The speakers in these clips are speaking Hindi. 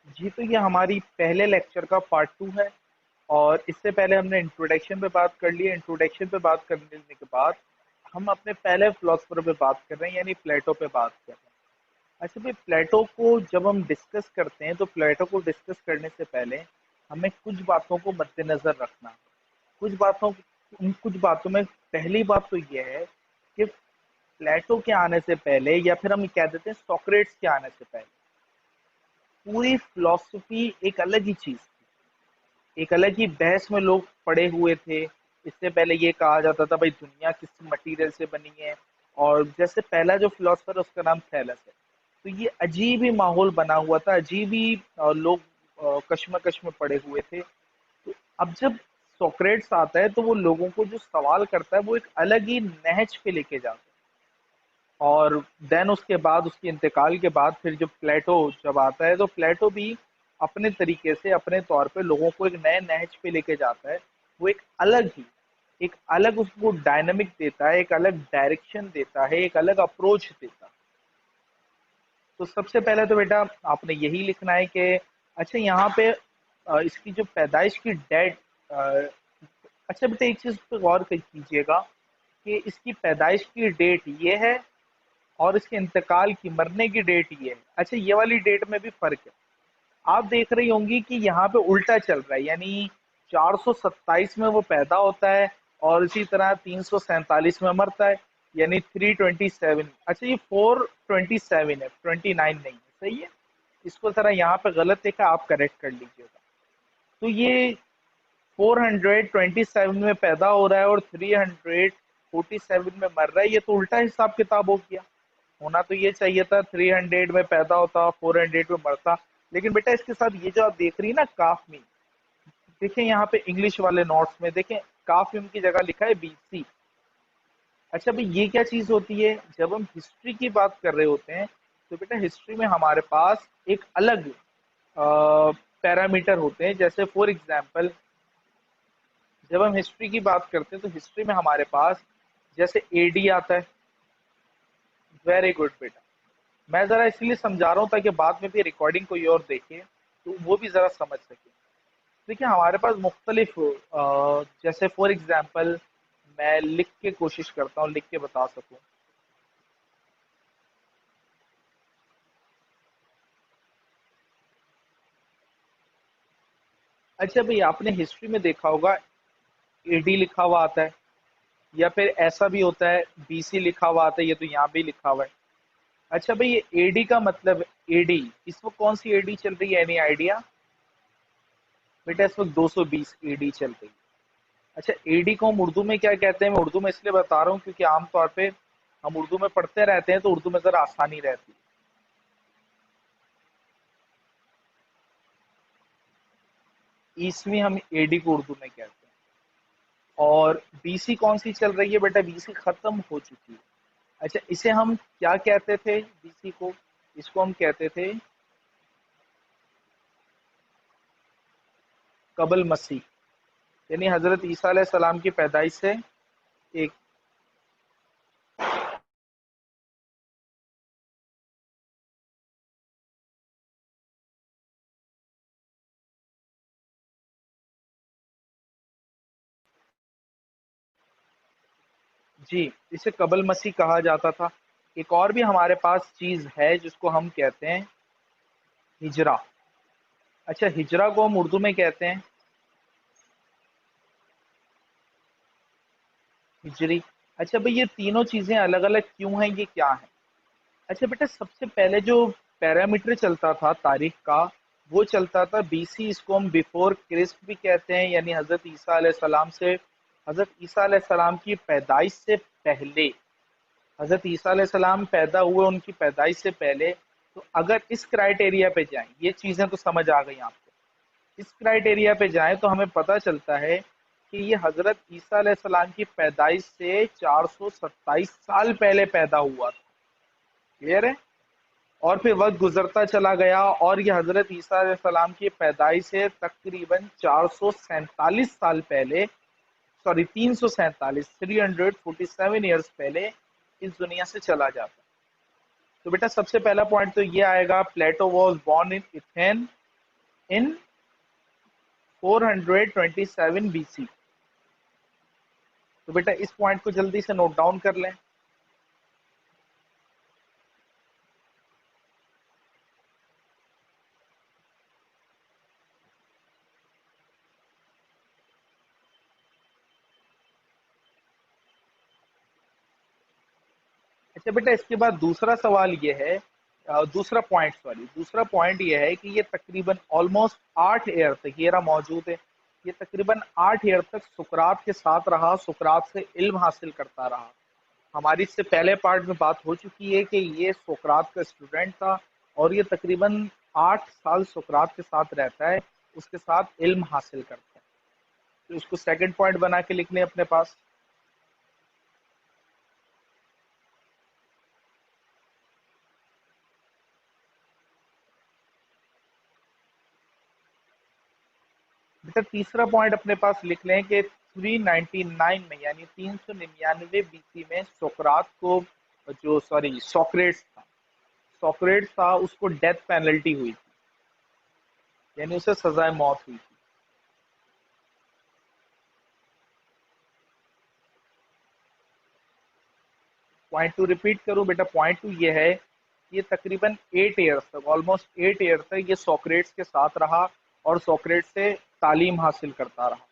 जी, तो ये हमारी पहले लेक्चर का पार्ट 2 है। और इससे पहले हमने इंट्रोडक्शन पे बात कर ली है। इंट्रोडक्शन पे बात कर लेने के बाद हम अपने पहले फिलोसफर पे बात कर रहे हैं, यानी प्लेटो पे बात कर रहे हैं। अच्छा भाई, प्लेटो को जब हम डिस्कस करते हैं तो प्लेटो को डिस्कस करने से पहले हमें कुछ बातों को मद्देनजर रखना है। उन कुछ बातों में पहली बात तो ये है कि प्लेटो के आने से पहले, या फिर हम कह देते हैं सोक्रेट्स के आने से पहले, पूरी फिलॉसफी एक अलग ही चीज थी। एक अलग ही बहस में लोग पड़े हुए थे। इससे पहले ये कहा जाता था भाई दुनिया किस मटेरियल से बनी है। और जैसे पहला जो फिलोसफर है उसका नाम थैलस है। तो ये अजीब ही माहौल बना हुआ था, अजीब ही लोग कश्मकश में पड़े हुए थे। तो अब जब सोक्रेट्स आता है तो वो लोगों को जो सवाल करता है वो एक अलग ही नहज पे लेके जाता है। और देन उसके बाद, उसके इंतकाल के बाद, फिर जब प्लेटो जब आता है तो प्लेटो भी अपने तरीके से, अपने तौर पे लोगों को एक नए नहज पे लेके जाता है। वो एक अलग उसको डायनामिक देता है, एक अलग डायरेक्शन देता है, एक अलग अप्रोच देता है। तो सबसे पहले तो बेटा आपने यही लिखना है कि अच्छा यहाँ पे इसकी जो पैदाइश की डेट, अच्छा बेटा एक चीज पे गौर कीजिएगा कि इसकी पैदाइश की डेट ये है और इसके इंतकाल की, मरने की डेट ये है। अच्छा, ये वाली डेट में भी फर्क है। आप देख रही होंगी कि यहाँ पे उल्टा चल रहा है, यानी 427 में वो पैदा होता है और इसी तरह 347 में मरता है, यानी 327। अच्छा, ये 427 है, 29 नहीं है, सही है। इसको जरा यहाँ पे गलत देखा, आप करेक्ट कर लीजिएगा। तो ये 427 में पैदा हो रहा है और 347 में मर रहा है, ये तो उल्टा हिसाब किताब हो गया। होना तो ये चाहिए था 300 में पैदा होता, 400 में मरता। लेकिन बेटा इसके साथ ये जो आप देख रही है ना, काफ में, देखें यहाँ पे इंग्लिश वाले नोट्स में देखें, काफ में की जगह लिखा है BC। अच्छा भाई, ये क्या चीज होती है? जब हम हिस्ट्री की बात कर रहे होते हैं तो बेटा हिस्ट्री में हमारे पास एक अलग पैरामीटर होते हैं। जैसे फॉर एग्जाम्पल, जब हम हिस्ट्री की बात करते हैं तो हिस्ट्री में हमारे पास जैसे AD आता है। वेरी गुड बेटा। मैं जरा इसलिए समझा रहा हूँ ताकि बाद में भी रिकॉर्डिंग कोई और देखे तो वो भी जरा समझ सके। देखिए हमारे पास मुख्तलिफ, जैसे फॉर एग्जाम्पल, मैं लिख के कोशिश करता हूँ, लिख के बता सकूँ। अच्छा भाई, आपने हिस्ट्री में देखा होगा AD लिखा हुआ आता है, या फिर ऐसा भी होता है BC लिखा हुआ आता है, ये तो यहाँ भी लिखा हुआ है। अच्छा भाई, ये AD का मतलब, AD इस वक्त कौन सी AD चल रही है, एनी आइडिया? बेटा इस वक्त 220 AD चल रही है। अच्छा, AD को हम उर्दू में क्या कहते हैं? मैं उर्दू में इसलिए बता रहा हूँ क्योंकि आमतौर पे हम उर्दू में पढ़ते रहते हैं तो उर्दू में जरा आसानी रहती है। ईसवी हम AD को उर्दू में कहते हैं। और BC कौन सी चल रही है बेटा? BC खत्म हो चुकी है। अच्छा, इसे हम क्या कहते थे BC को? इसको हम कहते थे कबल मसीह, यानी हजरत ईसा अलैहि सलाम की पैदाइश से एक। जी, इसे कबल मसीह कहा जाता था। एक और भी हमारे पास चीज है जिसको हम कहते हैं हिजरा। अच्छा, हिजरा को हम उर्दू में कहते हैं हिजरी। अच्छा भाई, ये तीनों चीजें अलग अलग क्यों हैं, ये क्या है? अच्छा बेटा, सबसे पहले जो पैरामीटर चलता था तारीख का, वो चलता था BC। इसको हम बिफोर क्रिस्ट भी कहते हैं, यानी हजरत ईसा अलैहि सलाम से, हजरत ईसा अलैहि सलाम की पैदाइश से पहले। हजरत ईसा अलैहि सलाम पैदा हुए, उनकी पैदाइश से पहले। तो अगर इस क्राइटेरिया पे जाएं, ये चीजें तो समझ आ गई आपको। इस क्राइटेरिया पे जाएं तो हमें पता चलता है कि ये हजरत ईसा अलैहि सलाम की पैदाइश से 427 साल पहले पैदा हुआ था। क्लियर है? और फिर वक्त गुजरता चला गया और ये हजरत ईसा अलैहि सलाम की पैदाइश से तकरीबन 447 साल पहले, सॉरी 347, 347 ईयर्स पहले इस दुनिया से चला जाता है। तो बेटा सबसे पहला पॉइंट तो ये आएगा, Plato was born in Athens in 427 BC। तो बेटा इस पॉइंट को जल्दी से नोट डाउन कर लें। अच्छा बेटा, इसके बाद दूसरा सवाल ये है, दूसरा पॉइंट ये है कि ये तकरीबन ऑलमोस्ट 8 ईयर तक ये रहा मौजूद है। ये तकरीबन 8 ईयर तक सुकरात के साथ रहा, सुकरात से इल्म हासिल करता रहा। हमारी इससे पहले पार्ट में बात हो चुकी है कि ये सोक्रात का स्टूडेंट था और ये तकरीबन 8 साल सोक्रात के साथ रहता है, उसके साथ इल्म हासिल करता है। तो इसको सेकंड पॉइंट बना के लिख लें अपने पास। बेटा तीसरा पॉइंट अपने पास लिख लें कि 399 में यानी 399 BC में सोक्रात को, जो सॉरी सोक्रेट्स था उसको डेथ पेनल्टी हुई थी, यानी उसे सजाए मौत हुई थी। पॉइंट टू रिपीट करूं बेटा, पॉइंट टू ये है, ये तकरीबन 8 ईयर्स तक, ऑलमोस्ट 8 ईयर तक ये सोक्रेट्स के साथ रहा और सोक्रेट्स से तालीम हासिल करता रहा।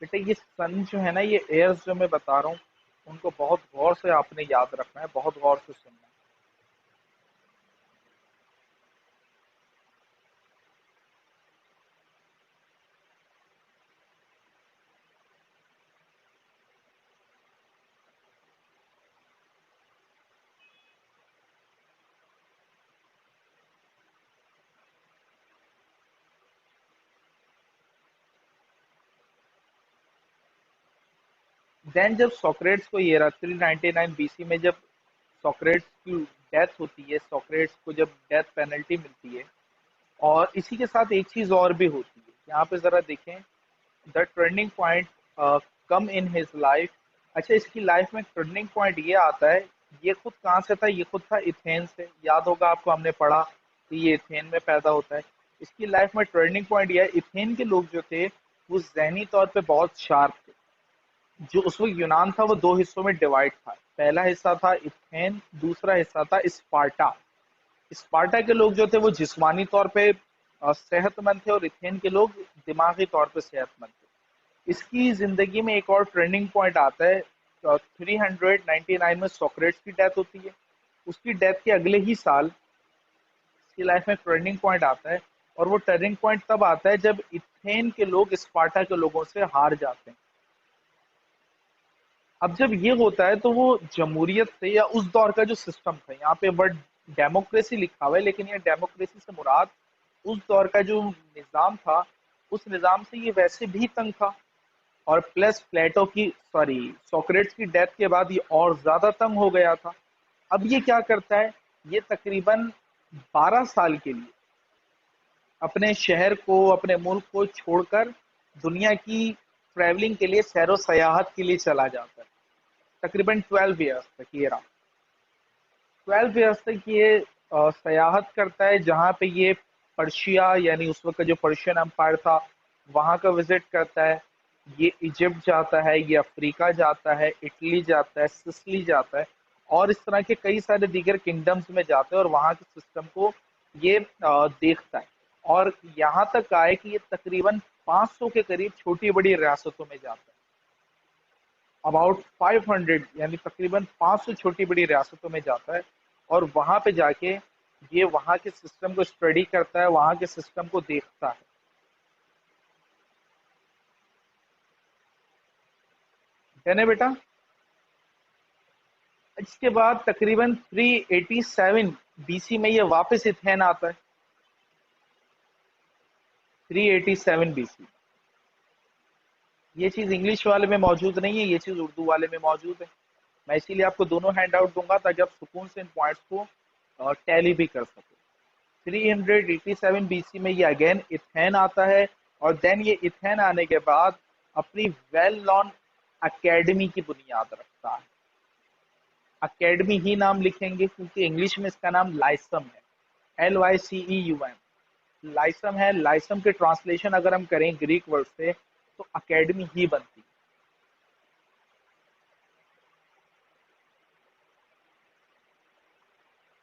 बेटा ये सन जो है ना, ये एयर्स जो मैं बता रहा हूँ, उनको बहुत गौर से आपने याद रखना है, बहुत गौर से सुनना है। देन जब सोक्रेट्स को ये रहा 399 BC में, जब सोक्रेट्स की डेथ होती है, सोक्रेट्स को जब डेथ पेनल्टी मिलती है, और इसी के साथ एक चीज और भी होती है, यहाँ पे जरा देखें, the turning point come in his life. अच्छा, इसकी लाइफ में टर्निंग पॉइंट ये आता है, ये खुद कहाँ से था, ये खुद था इथेन से। याद होगा आपको, हमने पढ़ा कि ये इथेन में पैदा होता है। इसकी लाइफ में टर्निंग पॉइंट ये है, इथेन के लोग जो थे वो जहनी तौर पे बहुत शार्प थे। जो उस वक्त यूनान था वो दो हिस्सों में डिवाइड था, पहला हिस्सा था इथेन, दूसरा हिस्सा था स्पार्टा। स्पार्टा के लोग जो थे वो जिस्मानी तौर पे सेहतमंद थे, और इथेन के लोग दिमागी तौर पे सेहतमंद थे। इसकी जिंदगी में एक और ट्रेंडिंग पॉइंट आता है, 399 में सोक्रेट्स की डेथ होती है। उसकी डेथ के अगले ही साल इसकी लाइफ में टर्निंग पॉइंट आता है, और वो टर्निंग पॉइंट तब आता है जब इथेन के लोग स्पार्टा के लोगों से हार जाते हैं। अब जब ये होता है तो वो जमहूरियत से, या उस दौर का जो सिस्टम था, यहाँ पे वर्ड डेमोक्रेसी लिखा हुआ है लेकिन ये डेमोक्रेसी से मुराद उस दौर का जो निज़ाम था, उस निज़ाम से ये वैसे भी तंग था, और प्लस प्लेटो की, सॉरी, सोक्रेट्स की डेथ के बाद ये और ज्यादा तंग हो गया था। अब ये क्या करता है, ये तकरीबन 12 साल के लिए अपने शहर को, अपने मुल्क को छोड़कर दुनिया की ट्रैवलिंग के लिए, सैरो सयाहत के लिए चला जाता है। तकरीबन 12 ईयर्स तक ये रहा, 12 ईयर्स तक ये सयाहत करता है, जहाँ पे ये पर्शिया, यानी उस वक्त का जो पर्शियन एम्पायर था, वहाँ का विजिट करता है। ये इजिप्ट जाता है, ये अफ्रीका जाता है, इटली जाता है, सिसिली जाता है, और इस तरह के कई सारे दीगर किंगडम्स में जाता है, और वहाँ के सिस्टम को ये देखता है। और यहाँ तक आए कि ये तकरीबन 500 के करीब छोटी बड़ी रियासतों में जाता है, अबाउट 500, यानी तकरीबन 500 छोटी बड़ी रियासतों में जाता है, और वहां पे जाके ये वहां के सिस्टम को स्टडी करता है, वहां के सिस्टम को देखता है। है ना बेटा? इसके बाद तकरीबन 387 BC में ये वापस इथेन आता है, 387 BC। ये चीज इंग्लिश वाले में मौजूद नहीं है, ये चीज उर्दू वाले में मौजूद है। मैं इसीलिए आपको दोनों हैंड आउट दूंगा ताकि आप सुकून से इन पॉइंट्स को टैली भी कर सको। 387 BC में ये अगेन इथेन आता है, और देन ये इथेन आने के बाद अपनी वेल नॉन अकेडमी की बुनियाद रखता है। अकेडमी ही नाम लिखेंगे क्योंकि इंग्लिश में इसका नाम लाइसम है, LYCEUM। लाइसम है, लाइसम के ट्रांसलेशन अगर हम करें ग्रीक वर्ड से तो अकेडमी ही बनती है।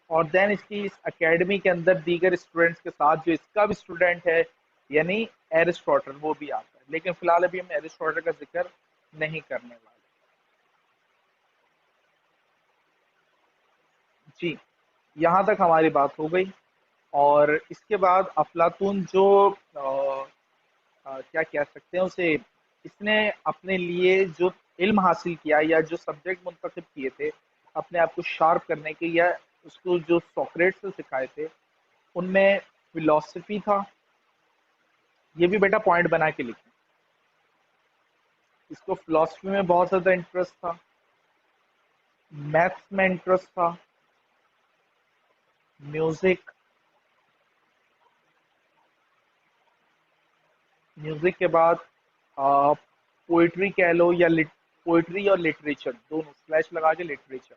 और देन इसकी इस एकेडमी के अंदर दीगर स्टूडेंट्स के साथ जो इसका भी स्टूडेंट है यानी एरिस्टोटल वो भी आता है, लेकिन फिलहाल अभी हम एरिस्टोटल का जिक्र नहीं करने वाले। जी, यहाँ तक हमारी बात हो गई। और इसके बाद अफलातून जो क्या कह सकते हैं उसे, इसने अपने लिए जो इल्म हासिल किया या जो सब्जेक्ट मुंतखब किए थे अपने आप को शार्प करने के, या उसको जो सोक्रेट से सिखाए थे, उनमें फिलॉसफी था। ये भी बेटा पॉइंट बना के लिखें। इसको फिलॉसफी में बहुत ज़्यादा इंटरेस्ट था, मैथ्स में इंटरेस्ट था, म्यूजिक, म्यूजिक के बाद पोइट्री कह लो या पोइट्री और लिटरेचर दोनों स्लैश लगा के लिटरेचर।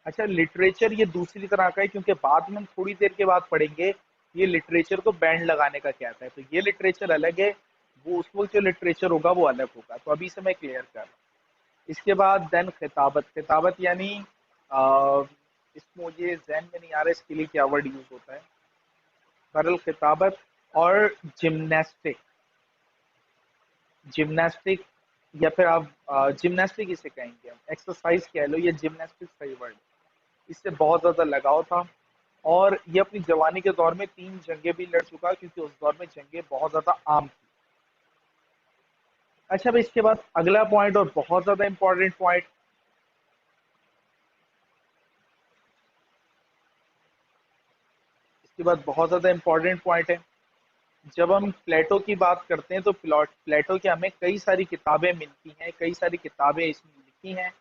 अच्छा, लिटरेचर ये दूसरी तरह का है क्योंकि बाद में हम थोड़ी देर के बाद पढ़ेंगे ये लिटरेचर को बैंड लगाने का क्या आता है, तो ये लिटरेचर अलग है, वो उस वक्त जो लिटरेचर होगा वो अलग होगा, तो अभी से मैं क्लियर कर रहा हूँ। इसके बाद देन खिताबत। खिताबत यानी अ, इसको मुझे जहन में नहीं आ रहा इसके लिए क्या वर्ड यूज होता है, बहरहाल खिताबत। और जिमनास्टिक, जिमनास्टिक या फिर आप जिमनास्टिक इसे कहेंगे, हम एक्सरसाइज कह लो, ये जिमनास्टिक सही वर्ड है। इससे बहुत ज़्यादा लगाव था और ये अपनी जवानी के दौर में 3 जंगें भी लड़ चुका क्योंकि उस दौर में जंगें बहुत ज़्यादा आम थी। अच्छा भाई, इसके बाद अगला पॉइंट और बहुत ज़्यादा इंपॉर्टेंट पॉइंट, इसके बाद बहुत ज़्यादा इंपॉर्टेंट पॉइंट है। जब हम प्लेटो की बात करते हैं तो प्लेटो की हमें कई सारी किताबें मिलती हैं, कई सारी किताबें इसमें लिखी हैं।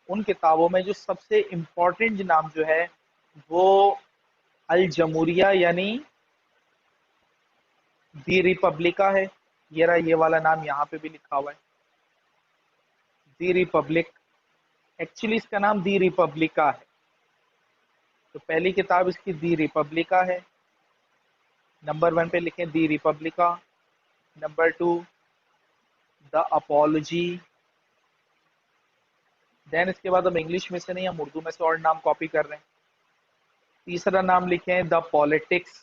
उन किताबों में जो सबसे इम्पोर्टेंट नाम जो है वो अल जमूरिया यानी दी रिपब्लिका है। ये रहा, ये वाला नाम यहाँ पे भी लिखा हुआ है, दी रिपब्लिक। एक्चुअली इसका नाम दी रिपब्लिका है, तो पहली किताब इसकी दी रिपब्लिका है। नंबर 1 पे लिखें the Republic. Number 2 the Apology. Then इसके बाद हम इंग्लिश में से नहीं, हम उर्दू में से और नाम कॉपी कर रहे हैं। तीसरा नाम लिखें द पॉलिटिक्स।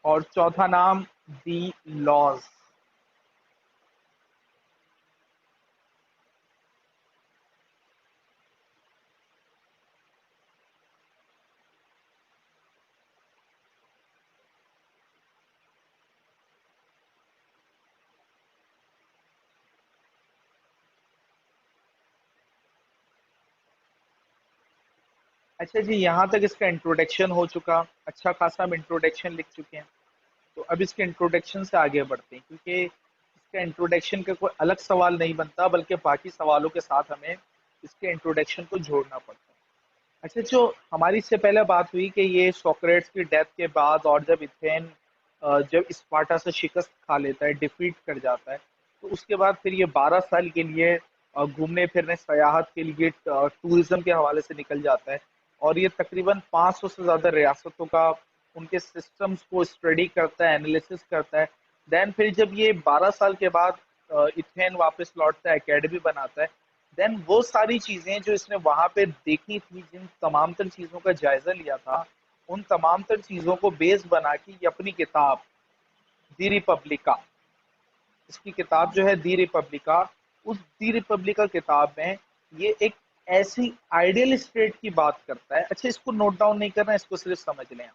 और चौथा नाम दी लॉज। अच्छा जी, यहाँ तक इसका इंट्रोडक्शन हो चुका, अच्छा खासा हम इंट्रोडक्शन लिख चुके हैं। तो अब इसके इंट्रोडक्शन से आगे बढ़ते हैं क्योंकि इसका इंट्रोडक्शन का कोई अलग सवाल नहीं बनता बल्कि बाकी सवालों के साथ हमें इसके इंट्रोडक्शन को जोड़ना पड़ता है। अच्छा, जो हमारी इससे पहले बात हुई कि ये सोक्रेट्स की डेथ के बाद और जब इथेन जब स्पार्टा से शिकस्त खा लेता है, डिफीट कर जाता है, तो उसके बाद फिर ये 12 साल के लिए घूमने फिरने सयाहत के लिए टूरिज्म के हवाले से निकल जाता है। और ये तकरीबन 500 से ज़्यादा रियासतों का उनके सिस्टम्स को स्टडी करता है, एनालिसिस करता है। देन फिर जब ये 12 साल के बाद इथेन वापस लौटता है, एकेडमी बनाता है, देन वो सारी चीजें जो इसने वहां पे देखी थी, जिन तमाम तर चीजों का जायजा लिया था, उन तमाम तर चीजों को बेस बना के ये अपनी किताब दी रिपब्लिका, इसकी किताब जो है दी रिपब्लिका, उस दी रिपब्लिका किताब में ये एक ऐसी आइडियल स्टेट की बात करता है। अच्छा, इसको नोट डाउन नहीं करना, इसको सिर्फ समझ लें।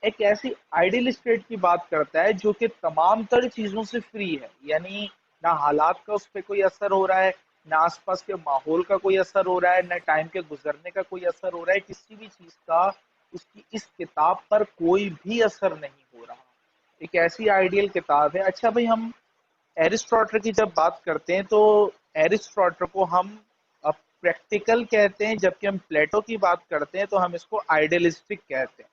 एक ऐसी आइडियल स्टेट की बात करता है जो कि तमाम तर चीजों से फ्री है, यानी ना हालात का उस पर कोई असर हो रहा है, ना आसपास के माहौल का कोई असर हो रहा है, ना टाइम के गुजरने का कोई असर हो रहा है, किसी भी चीज का उसकी इस किताब पर कोई भी असर नहीं हो रहा। एक ऐसी आइडियल किताब है। अच्छा भाई, हम एरिस्टोटल की जब बात करते हैं तो एरिस्टोटल को हम प्रैक्टिकल कहते हैं, जबकि हम प्लेटो की बात करते हैं तो हम इसको आइडियलिस्टिक कहते हैं।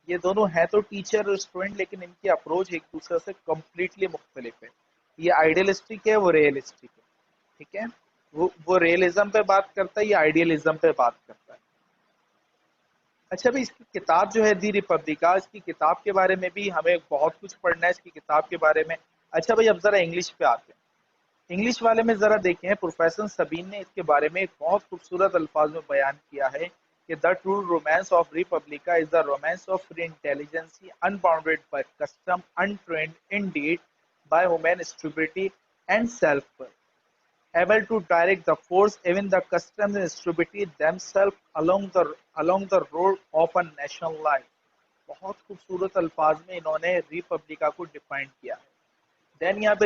ये दोनों हैं तो टीचर और स्टूडेंट, लेकिन इनकी अप्रोच एक दूसरे से कम्प्लीटली मुख्तलिफ है। ये आइडियलिस्टिक है, वो रियलिस्टिक है। ठीक है, वो रियलिज्म पे बात करता है, ये आइडियलिज्म पे बात करता है। अच्छा भाई, इसकी किताब जो है दी रिपब्लिका, इसकी किताब के बारे में भी हमें बहुत कुछ पढ़ना है इसकी किताब के बारे में। अच्छा भाई, अब जरा इंग्लिश पे आते हैं। इंग्लिश वाले में जरा देखें, प्रोफेसर सबीन ने इसके बारे में एक बहुत खूबसूरत अल्फाज में बयान किया है कि the true romance of republica is the romance of free intelligence unbounded by custom untrained in deed by human stupidity and self, able to direct the force, even the customs and stupidity themselves along the road of a national life। बहुत खूबसूरत अल्फाज में इन्होंने रिपब्लिका को डिफाइन किया है। देन यहाँ पे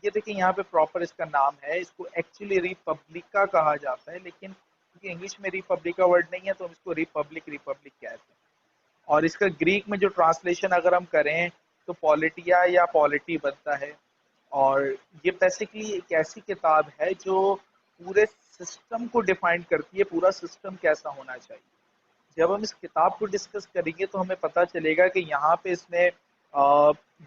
ये देखिए, यहाँ पे प्रॉपर इसका नाम है, इसको एक्चुअली रिपब्लिका कहा जाता है, लेकिन क्योंकि इंग्लिश में रिपब्लिका वर्ड नहीं है तो हम इसको रिपब्लिक रिपब्लिक कहते हैं। और इसका ग्रीक में जो ट्रांसलेशन अगर हम करें तो पॉलिटिया या पॉलिटी बनता है। और ये बेसिकली एक ऐसी किताब है जो पूरे सिस्टम को डिफाइन करती है, पूरा सिस्टम कैसा होना चाहिए। जब हम इस किताब को डिस्कस करेंगे तो हमें पता चलेगा कि यहाँ पे इसने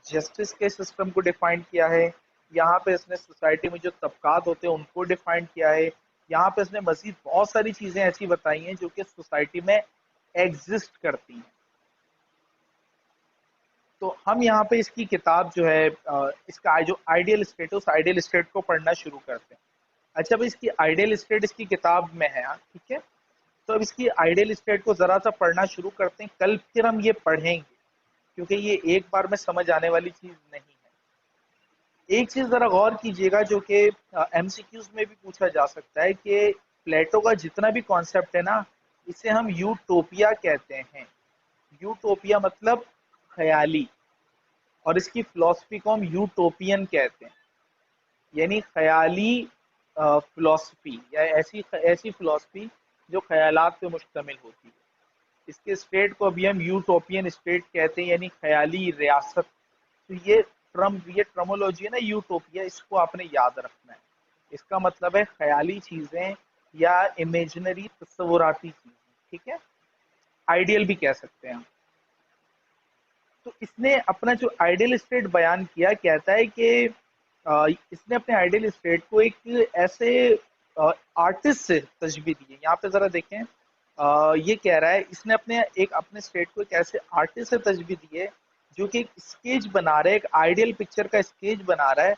जस्टिस के सिस्टम को डिफाइन किया है, यहाँ पे इसने सोसाइटी में जो तबकात होते हैं उनको डिफाइन किया है, यहाँ पे इसने मजीद बहुत सारी चीजें ऐसी बताई हैं जो कि सोसाइटी में एग्जिस्ट करती हैं। तो हम यहाँ पे इसकी किताब जो है इसका जो आइडियल स्टेट है उस आइडियल स्टेट को पढ़ना शुरू करते हैं। अच्छा भाई, इसकी आइडियल स्टेट इसकी किताब में है, ठीक है। तो अब इसकी आइडियल स्टेट को जरा सा पढ़ना शुरू करते हैं, कल फिर हम ये पढ़ेंगे क्योंकि ये एक बार में समझ आने वाली चीज नहीं है। एक चीज जरा गौर कीजिएगा जो कि एमसीक्यूज में भी पूछा जा सकता है कि प्लेटो का जितना भी कॉन्सेप्ट है ना, इसे हम यूटोपिया कहते हैं। यूटोपिया मतलब ख्याली, और इसकी फिलॉसफी को हम यूटोपियन कहते हैं, यानी ख्याली फिलॉसफी या ऐसी ऐसी फिलॉसफी जो ख्यालात पे मुश्तमिल होती है। इसके स्टेट को अभी हम यूटोपियन स्टेट कहते हैं, यानी ख्याली रियासत। तो ये ट्रमोलॉजी है ना यूटोपिया, इसको आपने याद रखना है। इसका मतलब है ख्याली चीजें या इमेजिनरी तस्वुराती चीजें, ठीक है, आइडियल भी कह सकते हैं हम। तो इसने अपना जो आइडियल स्टेट बयान किया, कहता है कि इसने अपने आइडियल स्टेट को एक ऐसे आर्टिस्ट से तशबीह दी है। यहाँ पे जरा देखें, ये कह रहा है इसने अपने स्टेट को एक ऐसे आर्टिस्ट से तशबीह दी है जो कि एक स्केच बना रहा है, एक आइडियल पिक्चर का स्केच बना रहा है,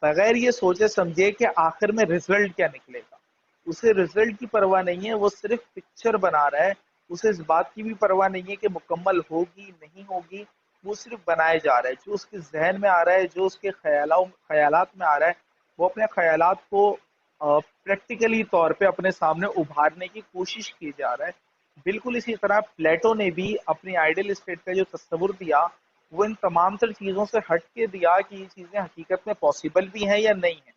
बगैर ये सोचे समझे कि आखिर में रिजल्ट क्या निकलेगा। उसे रिजल्ट की परवाह नहीं है, वो सिर्फ पिक्चर बना रहा है। उसे इस बात की भी परवाह नहीं है कि मुकम्मल होगी नहीं होगी, वो सिर्फ बनाए जा रहा है। जो उसके जहन में आ रहा है, जो उसके ख्यालात में आ रहा है, वो अपने ख्यालात को प्रैक्टिकली तौर पे अपने सामने उभारने की कोशिश की जा रहा है। बिल्कुल इसी तरह प्लेटो ने भी अपनी आइडियल स्टेट का जो तस्वुर दिया, वो इन तमाम तर चीज़ों से हट के दिया कि ये चीज़ें हकीकत में पॉसिबल भी हैं या नहीं है,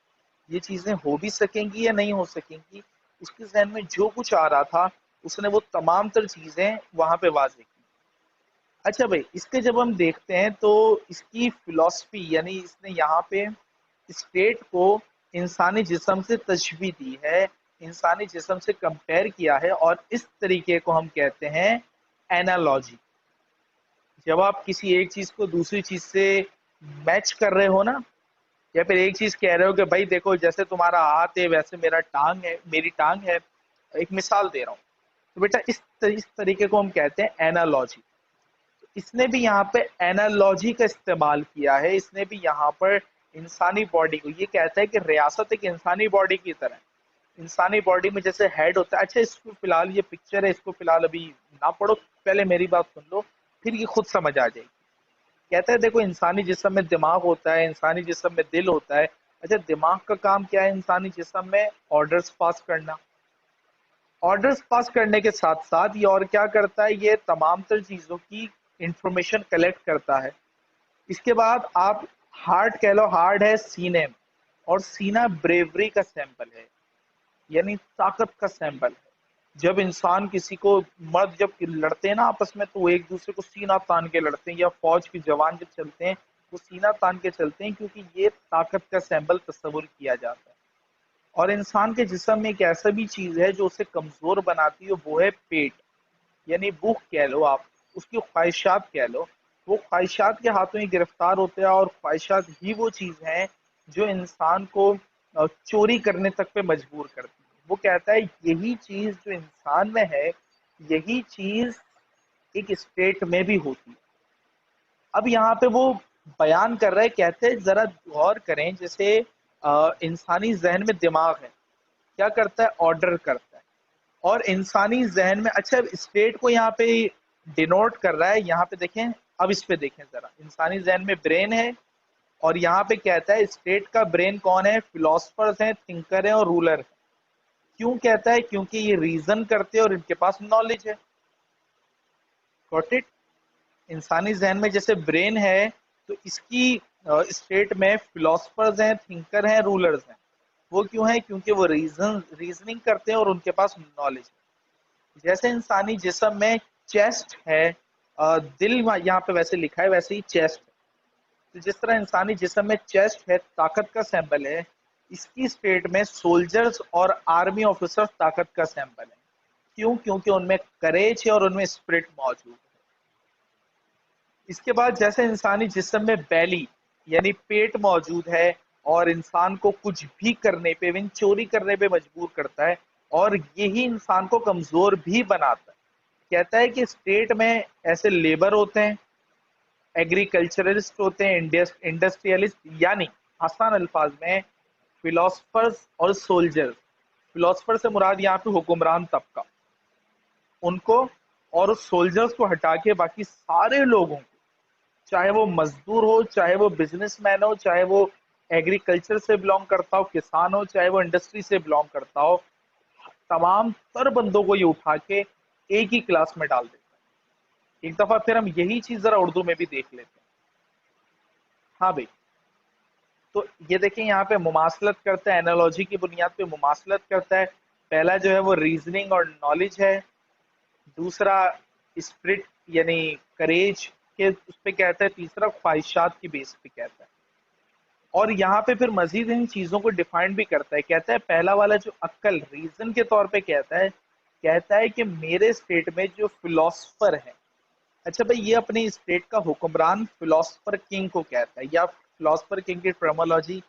ये चीज़ें हो भी सकेंगी या नहीं हो सकेंगी। उसके जहन में जो कुछ आ रहा था, उसने वो तमाम तर चीज़ें वहाँ पे वाज़ेह की। अच्छा भाई, इसके जब हम देखते हैं तो इसकी फिलॉसफी, यानी इसने यहाँ पे स्टेट को इंसानी जिस्म से तशबीह दी है, इंसानी जिस्म से कंपेयर किया है, और इस तरीके को हम कहते हैं एनालॉजी। जब आप किसी एक चीज को दूसरी चीज से मैच कर रहे हो ना, या फिर एक चीज कह रहे हो कि भाई देखो, जैसे तुम्हारा हाथ है वैसे मेरा टांग है, मेरी टांग है, एक मिसाल दे रहा हूँ, तो बेटा इस तरीके को हम कहते हैं एनालॉजी। इसने भी यहाँ पे एनालॉजी का इस्तेमाल किया है। इसने भी यहाँ पर इंसानी बॉडी को, ये कहता है कि रियासत एक इंसानी बॉडी की तरह है। इंसानी बॉडी में जैसे हेड होता है। अच्छा, इसको फिलहाल ये पिक्चर है, इसको फिलहाल अभी ना पढ़ो, पहले मेरी बात सुन लो, फिर ये खुद समझ आ जाएगी। कहता है देखो, इंसानी जिस्म में दिमाग होता है, इंसानी जिस्म में दिल होता है। अच्छा, दिमाग का काम क्या है इंसानी जिस्म में? ऑर्डर्स पास करना। ऑर्डर्स पास करने के साथ साथ ये और क्या करता है, ये तमाम तर चीजों की इंफॉर्मेशन कलेक्ट करता है। इसके बाद आप हार्ट कह लो, हार्ट है सीने में, और सीना ब्रेवरी का सैंपल है, यानी ताकत का सैंपल है। जब इंसान किसी को, मर्द जब लड़ते हैं ना आपस में, तो वो एक दूसरे को सीना तान के लड़ते हैं, या फौज के जवान जब चलते हैं वो सीना तान के चलते हैं, क्योंकि ये ताकत का सैंपल तस्वुर किया जाता है। और इंसान के जिस्म में एक ऐसा भी चीज है जो उसे कमजोर बनाती है, वो है पेट, यानी भूख कह लो आप। उसकी ख्वाहिशात कह लो, वो ख्वाहिशात के हाथों ही गिरफ्तार होते हैं, और ख्वाहिशात ही वो चीज़ है जो इंसान को चोरी करने तक पे मजबूर करती है। वो कहता है यही चीज़ जो इंसान में है, यही चीज़ एक स्टेट में भी होती है। अब यहाँ पे वो बयान कर रहे हैं, कहते हैं जरा गौर करें, जैसे इंसानी जहन में दिमाग है, क्या करता है, ऑर्डर करता है। और इंसानी जहन में, अच्छा स्टेट को यहाँ पे डिनोट कर रहा है, यहाँ पे देखें, अब इस पे देखें जरा, इंसानी जहन में ब्रेन है, और यहाँ पे कहता है स्टेट का ब्रेन कौन है, फिलोसफर्स हैं, थिंकर हैं और रूलर है। क्यों कहता है, क्योंकि ये रीजन करते हैं और इनके पास नॉलेज है। Got it. इंसानी जहन में जैसे ब्रेन है, तो इसकी स्टेट में फिलोसफर्स हैं, थिंकर हैं, रूलर्स हैं। वो क्यों है, क्योंकि वो रीजनिंग करते हैं और उनके पास नॉलेज है। जैसे इंसानी जिस्म में चेस्ट है, दिल यहाँ पे वैसे लिखा है, वैसे ही चेस्ट है। तो जिस तरह इंसानी जिस्म में चेस्ट है, ताकत का सैंबल है, इसकी स्टेट में सोल्जर्स और आर्मी ऑफिसर्स ताकत का सैंबल है। क्यों, क्योंकि उनमें करेज है और उनमें स्पिरिट मौजूद है। इसके बाद जैसे इंसानी जिस्म में बैली यानी पेट मौजूद है, और इंसान को कुछ भी करने पे, इवन चोरी करने पे मजबूर करता है, और यही इंसान को कमजोर भी बनाता है। कहता है कि स्टेट में ऐसे लेबर होते हैं, एग्रीकल्चरलिस्ट होते हैं, इंडस्ट्रियलिस्ट, यानी आसान अल्फाज में फिलोसफर्स और सोल्जर्स। फिलोसफर से मुराद यहाँ पे हुक्मरान तबका, उनको, और उस सोल्जर्स को हटा के बाकी सारे लोगों को, चाहे वो मजदूर हो, चाहे वो बिजनेसमैन हो, चाहे वो एग्रीकल्चर से बिलोंग करता हो, किसान हो, चाहे वो इंडस्ट्री से बिलोंग करता हो, तमाम तर बंदों को ये उठा के एक ही क्लास में डाल देता है। एक दफा फिर हम यही चीज जरा उर्दू में भी देख लेते हैं। हाँ भाई, तो ये देखें, यहाँ पे मुमासलत करता है, एनालॉजी की बुनियाद पे मुमासलत करता है। पहला जो है वो रीजनिंग और नॉलेज है, दूसरा स्पिरिट यानी करेज के उस पे कहता है, तीसरा ख्वाहिशात की बेस पे कहता है। और यहाँ पे फिर मजीद इन चीजों को डिफाइन भी करता है। कहता है पहला वाला जो अक्ल, रीजन के तौर पे कहता है कि मेरे स्टेट में जो फिलोसफर है, अच्छा भाई, ये अपनी स्टेट का हुक्मरान फिलोसफर किंग को कहता है, या फिलोसफर किंग की टर्मोलॉजी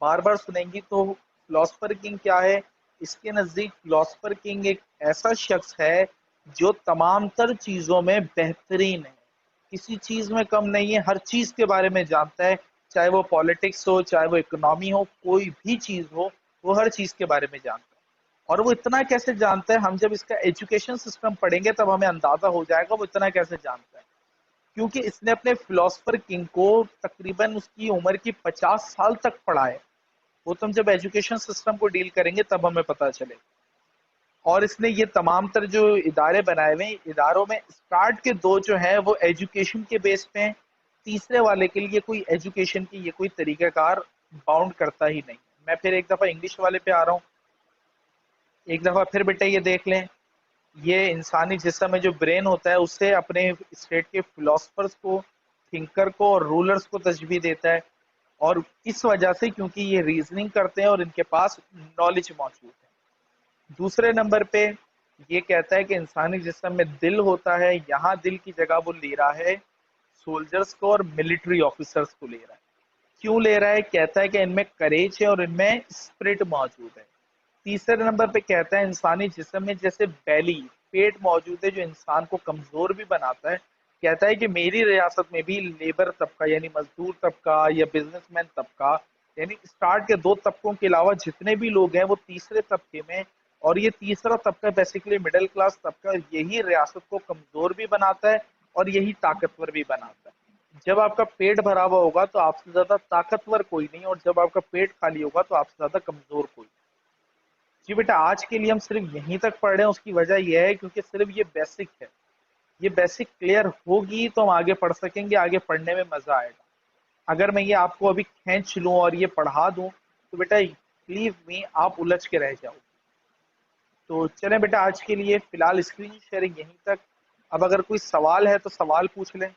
बार बार सुनेंगी तो फिलोसफर किंग क्या है, इसके नजदीक फिलोसफर किंग एक ऐसा शख्स है जो तमाम तर चीजों में बेहतरीन है, किसी चीज में कम नहीं है, हर चीज के बारे में जानता है, चाहे वो पॉलिटिक्स हो, चाहे वो इकोनॉमी हो, कोई भी चीज हो, वो हर चीज के बारे में जानता है। और वो इतना कैसे जानता है, हम जब इसका एजुकेशन सिस्टम पढ़ेंगे तब हमें अंदाजा हो जाएगा वो इतना कैसे जानता है। क्योंकि इसने अपने फिलोसफर किंग को तकरीबन उसकी उम्र की 50 साल तक पढ़ा है। वो तो हम जब एजुकेशन सिस्टम को डील करेंगे तब हमें पता चलेगा। और इसने ये तमाम तर जो इदारे बनाए हुए हैं, इदारों में स्टार्ट के दो जो है वो एजुकेशन के बेस पे हैं, तीसरे वाले के लिए कोई एजुकेशन की ये कोई तरीकाकार बाउंड करता ही नहीं। मैं फिर एक दफा इंग्लिश वाले पे आ रहा हूँ। एक दफा फिर बेटा ये देख लें, ये इंसानी जिस्म में जो ब्रेन होता है उससे अपने स्टेट के फिलोसफर्स को, थिंकर को और रूलर्स को तशबीह देता है। और इस वजह से क्योंकि ये रीजनिंग करते हैं और इनके पास नॉलेज मौजूद है। दूसरे नंबर पे ये कहता है कि इंसानी जिस्म में दिल होता है, यहाँ दिल की जगह वो ले रहा है सोल्जर्स को और मिलिट्री ऑफिसर्स को ले रहा है। क्यों ले रहा है, कहता है कि इनमें करेज है और इनमें स्पिरिट मौजूद है। तीसरे नंबर पे कहता है इंसानी जिस्म में जैसे बैली, पेट मौजूद है जो इंसान को कमजोर भी बनाता है। कहता है कि मेरी रियासत में भी लेबर तबका यानी मजदूर तबका या बिजनेसमैन तबका, यानी स्टार्ट के दो तबकों के अलावा जितने भी लोग हैं वो तीसरे तबके में, और ये तीसरा तबका बेसिकली मिडिल क्लास तबका, यही रियासत को कमजोर भी बनाता है और यही ताकतवर भी बनाता है। जब आपका पेट भरा हुआ होगा तो आपसे ज्यादा ताकतवर कोई नहीं, और जब आपका पेट खाली होगा तो आपसे ज्यादा कमजोर कोई। जी बेटा, आज के लिए हम सिर्फ यहीं तक पढ़ रहे हैं, उसकी वजह यह है क्योंकि सिर्फ ये बेसिक है। ये बेसिक क्लियर होगी तो हम आगे पढ़ सकेंगे, आगे पढ़ने में मजा आएगा। अगर मैं ये आपको अभी खींच लूं और ये पढ़ा दूं तो बेटा बिलीव मी आप उलझ के रह जाओ। तो चलें बेटा, आज के लिए फिलहाल स्क्रीन शेयरिंग यहीं तक। अब अगर कोई सवाल है तो सवाल पूछ लें।